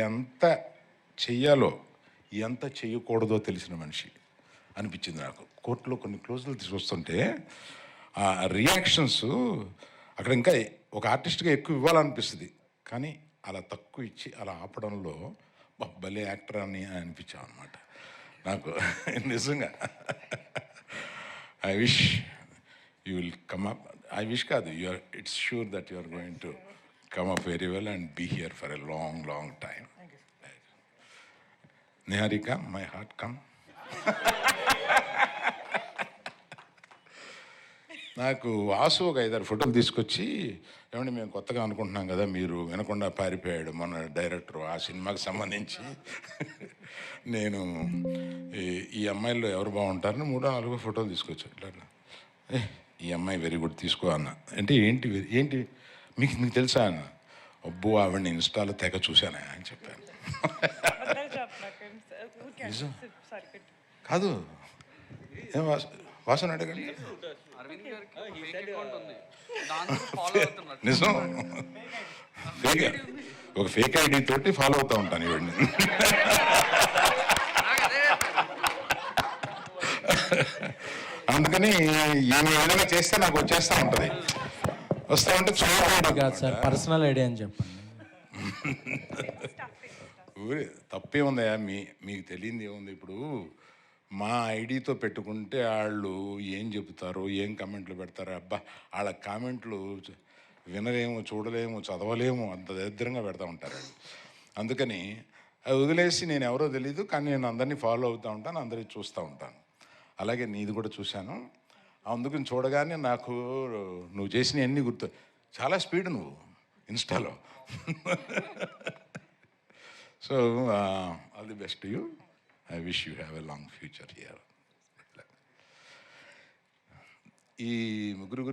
ఎంత చెయ్యాలో ఎంత చేయకూడదో తెలిసిన మనిషి అనిపించింది నాకు. కోర్టులో కొన్ని క్లోజులు చూస్తుంటే ఆ రియాక్షన్స్ అక్కడ ఇంకా ఒక ఆర్టిస్ట్గా ఎక్కువ ఇవ్వాలనిపిస్తుంది, కానీ అలా తక్కువ ఇచ్చి అలా ఆపడంలో భలే యాక్టర్ అని అనిపించాం అనమాట నాకు. నిజంగా I wish you will come up. I wish కాదు, you are, it's sure that you are going to come up very well and be here for a long long time. Niharika, my heart come. నాకు వాసు ఒక 5-6 ఫోటోలు తీసుకొచ్చి, ఏమంటే మేము కొత్తగా అనుకుంటున్నాం కదా, మీరు వినకుండా పారిపోయాడు మన డైరెక్టర్ ఆ సినిమాకి సంబంధించి. నేను ఈ అమ్మాయిల్లో ఎవరు బాగుంటారని 3-4 ఫోటోలు తీసుకొచ్చాను. ఇట్లా ఈ అమ్మాయి వెరీ గుడ్ తీసుకో అన్న. అంటే ఏంటి ఏంటి మీకు మీకు తెలుసా అన్న. అబ్బో ఆవిడని ఇన్స్టాలో తెగ చూశానా అని చెప్పాను. కాదు, ఏం వాసన అడగండి. నిజం, ఒక ఫేక్ ఐడి తోటి ఫాలో అవుతా ఉంటాను ఇవన్నీ. అందుకని ఈమె ఏదైనా చేస్తే నాకు వచ్చేస్తూ ఉంటుంది. వస్తూ ఉంటే చూడండి కాదు సార్, పర్సనల్ ఐడియా అని చెప్పండి. తప్పే ఉందయా, మీకు తెలియంది ఏముంది. ఇప్పుడు మా ఐడితో పెట్టుకుంటే వాళ్ళు ఏం చెబుతారో, ఏం కామెంట్లు పెడతారో, అబ్బా వాళ్ళ కామెంట్లు వినలేము, చూడలేము, చదవలేము, అంత దరిద్రంగా పెడతా ఉంటారు వాళ్ళు. అందుకని అది వదిలేసి, నేను ఎవరో తెలీదు కానీ నేను అందరినీ ఫాలో అవుతూ ఉంటాను, అందరినీ చూస్తూ ఉంటాను. అలాగే నీది కూడా చూశాను. అందుకని చూడగానే నాకు నువ్వు చేసినవన్నీ గుర్తు. చాలా స్పీడ్ నువ్వు ఇన్స్టాలో. So all the best you. I wish you have a long future here. ఈ ముగ్గురు